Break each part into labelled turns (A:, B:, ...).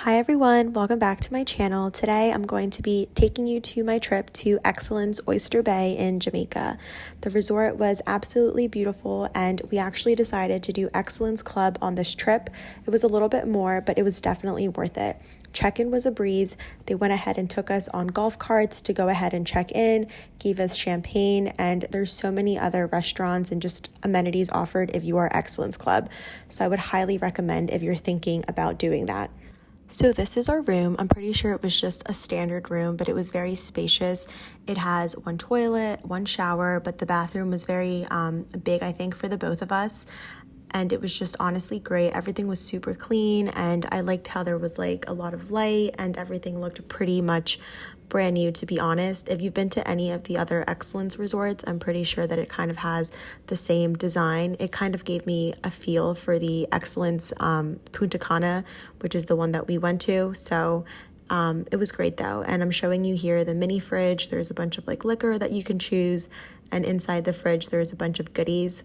A: Hi everyone, welcome back to my channel. Today I'm going to be taking you to my trip to Excellence Oyster Bay in Jamaica. The resort was absolutely beautiful and we actually decided to do Excellence Club on this trip. It was a little bit more, but it was definitely worth it. Check-in was a breeze. They went ahead and took us on golf carts to go ahead and check in, gave us champagne, and there's so many other restaurants and just amenities offered if you are Excellence Club. So I would highly recommend if you're thinking about doing that. So this is our room. I'm pretty sure it was just a standard room, but it was very spacious. It has one toilet, one shower, but the bathroom was very big, I think, for the both of us. And it was just honestly great. Everything was super clean, and I liked how there was like a lot of light and everything looked pretty much brand new, to be honest. If you've been to any of the other Excellence resorts, I'm pretty sure that it kind of has the same design. It kind of gave me a feel for the Excellence Punta Cana, which is the one that we went to. So it was great though. And I'm showing you here the mini fridge. There's a bunch of like liquor that you can choose, and inside the fridge there's a bunch of goodies.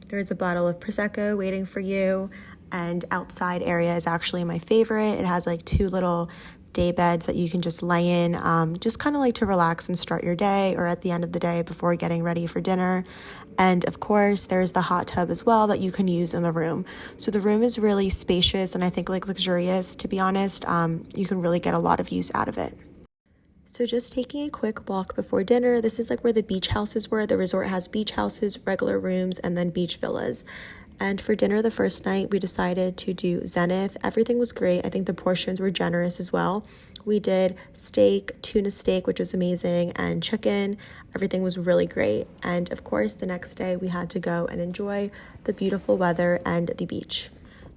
A: There's a bottle of Prosecco waiting for you, and outside area is actually my favorite. It has like two little day beds that you can just lay in, just kind of like to relax and start your day, or at the end of the day before getting ready for dinner. And of course, there's the hot tub as well that you can use in the room. So the room is really spacious and I think like luxurious, to be honest. You can really get a lot of use out of it. So just taking a quick walk before dinner, this is like where the beach houses were. The resort has beach houses, regular rooms, and then beach villas. And for dinner the first night, we decided to do Zenith. Everything was great. I think the portions were generous as well. We did steak, tuna steak, which was amazing, and chicken. Everything was really great. And of course, the next day we had to go and enjoy the beautiful weather and the beach.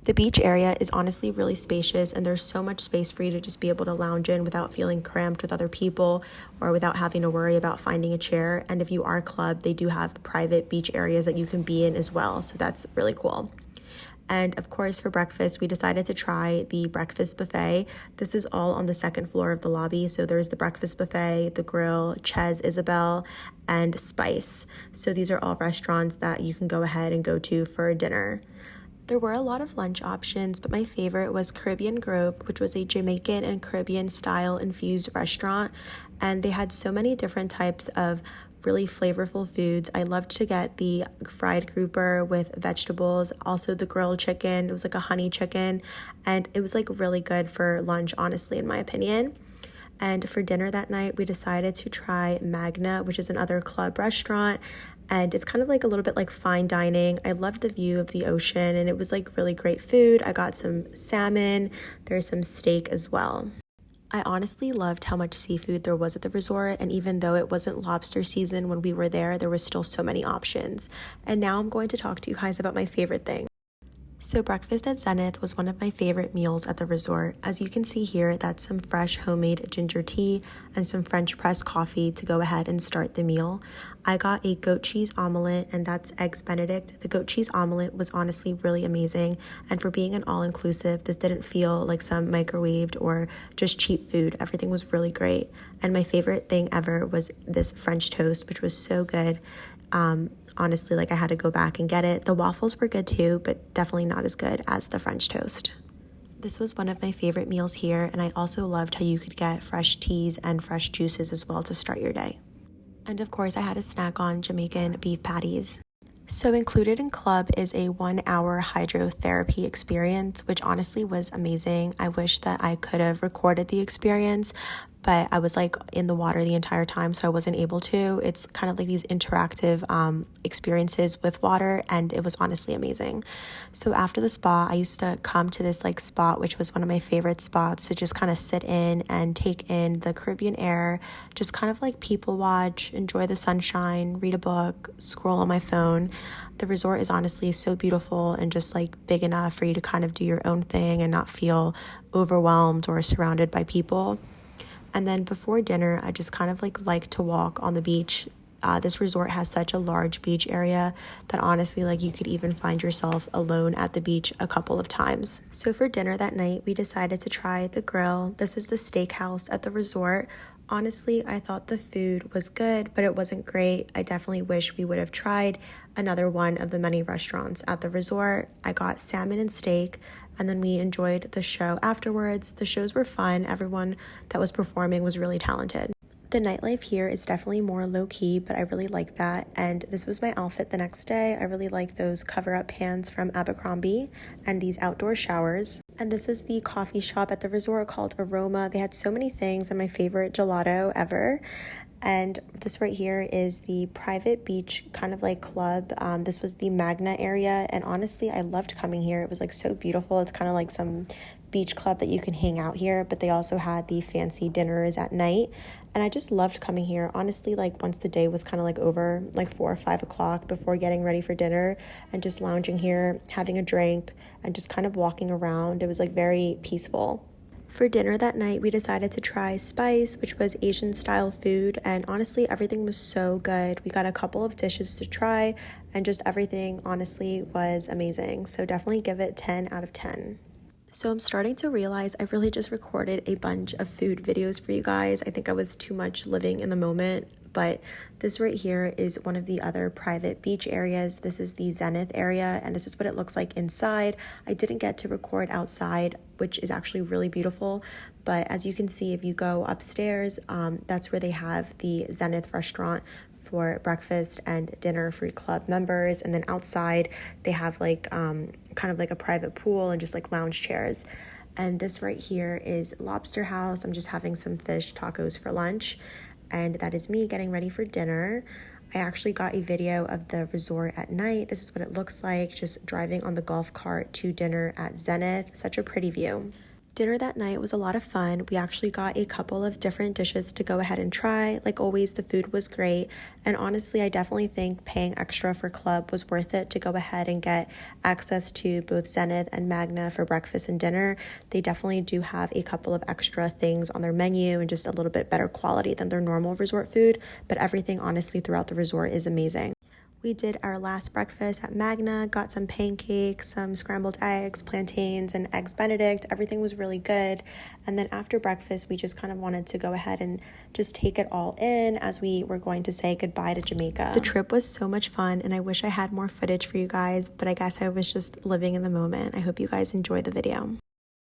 A: The beach area is honestly really spacious, and there's so much space for you to just be able to lounge in without feeling cramped with other people or without having to worry about finding a chair. And if you are a club, they do have private beach areas that you can be in as well. So that's really cool. And of course, for breakfast, we decided to try the breakfast buffet. This is all on the second floor of the lobby. So there's the breakfast buffet, the grill, Ches Isabel, and Spice. So these are all restaurants that you can go ahead and go to for dinner. There were a lot of lunch options, but my favorite was Caribbean Grove, which was a Jamaican and Caribbean style infused restaurant. And they had so many different types of really flavorful foods. I loved to get the fried grouper with vegetables, also the grilled chicken. It was like a honey chicken, and it was like really good for lunch, honestly, in my opinion. And for dinner that night, we decided to try Magna, which is another club restaurant. And it's kind of like a little bit like fine dining. I loved the view of the ocean, and it was like really great food. I got some salmon. There's some steak as well. I honestly loved how much seafood there was at the resort, and even though it wasn't lobster season when we were there was still so many options. And now I'm going to talk to you guys about my favorite thing. So breakfast at Zenith was one of my favorite meals at the resort. As you can see here, that's some fresh homemade ginger tea and some French press coffee to go ahead and start the meal. I got a goat cheese omelet, and that's eggs Benedict. The goat cheese omelet was honestly really amazing, and for being an all-inclusive, this didn't feel like some microwaved or just cheap food. Everything was really great, and my favorite thing ever was this French toast, which was so good. Honestly, like I had to go back and get it. The waffles were good too, but definitely not as good as the French toast. This was one of my favorite meals here, and I also loved how you could get fresh teas and fresh juices as well to start your day. And of course, I had a snack on Jamaican beef patties. So included in club is a 1-hour hydrotherapy experience, which honestly was amazing. I wish that I could have recorded the experience, but I was like in the water the entire time, so I wasn't able to. It's kind of like these interactive experiences with water, and it was honestly amazing. So after the spa, I used to come to this like spot, which was one of my favorite spots to just kind of sit in and take in the Caribbean air, just kind of like people watch, enjoy the sunshine, read a book, scroll on my phone. The resort is honestly so beautiful and just like big enough for you to kind of do your own thing and not feel overwhelmed or surrounded by people. And then before dinner, I just kind of like to walk on the beach this resort has such a large beach area that honestly, like, you could even find yourself alone at the beach a couple of times. So for dinner that night, we decided to try the grill. This is the steakhouse at the resort. Honestly, I thought the food was good, but it wasn't great. I definitely wish we would have tried another one of the many restaurants at the resort. I got salmon and steak, and then we enjoyed the show afterwards. The shows were fun. Everyone that was performing was really talented. The nightlife here is definitely more low-key, but I really like that. And this was my outfit the next day. I really like those cover-up pants from Abercrombie and these outdoor showers. And this is the coffee shop at the resort called Aroma. They had so many things and my favorite gelato ever. And this right here is the private beach kind of like club. This was the Magna area, and honestly, I loved coming here. It was like so beautiful. It's kind of like some beach club that you can hang out here, but they also had the fancy dinners at night, and I just loved coming here. Honestly, like once the day was kind of like over, like 4 or 5 o'clock, before getting ready for dinner and just lounging here, having a drink, and just kind of walking around. It was like very peaceful. For dinner that night, we decided to try Spice, which was Asian style food, and honestly, everything was so good. We got a couple of dishes to try, and just everything honestly was amazing. So definitely give it 10 out of 10. So I'm starting to realize I've really just recorded a bunch of food videos for you guys. I think I was too much living in the moment, but this right here is one of the other private beach areas. This is the Zenith area, and this is what it looks like inside. I didn't get to record outside, which is actually really beautiful, but as you can see, if you go upstairs, that's where they have the Zenith restaurant for breakfast and dinner for club members. And then outside they have like kind of like a private pool and just like lounge chairs. And this right here is Lobster House. I'm just having some fish tacos for lunch, and that is me getting ready for dinner. I actually got a video of the resort at night. This is what it looks like, just driving on the golf cart to dinner at Zenith. Such a pretty view. Dinner that night was a lot of fun. We actually got a couple of different dishes to go ahead and try. Like always, the food was great. And honestly, I definitely think paying extra for club was worth it to go ahead and get access to both Zenith and Magna for breakfast and dinner. They definitely do have a couple of extra things on their menu and just a little bit better quality than their normal resort food. But everything honestly throughout the resort is amazing. We did our last breakfast at Magna, got some pancakes, some scrambled eggs, plantains, and eggs Benedict. Everything was really good. And then after breakfast, we just kind of wanted to go ahead and just take it all in as we were going to say goodbye to Jamaica. The trip was so much fun, and I wish I had more footage for you guys, but I guess I was just living in the moment. I hope you guys enjoy the video.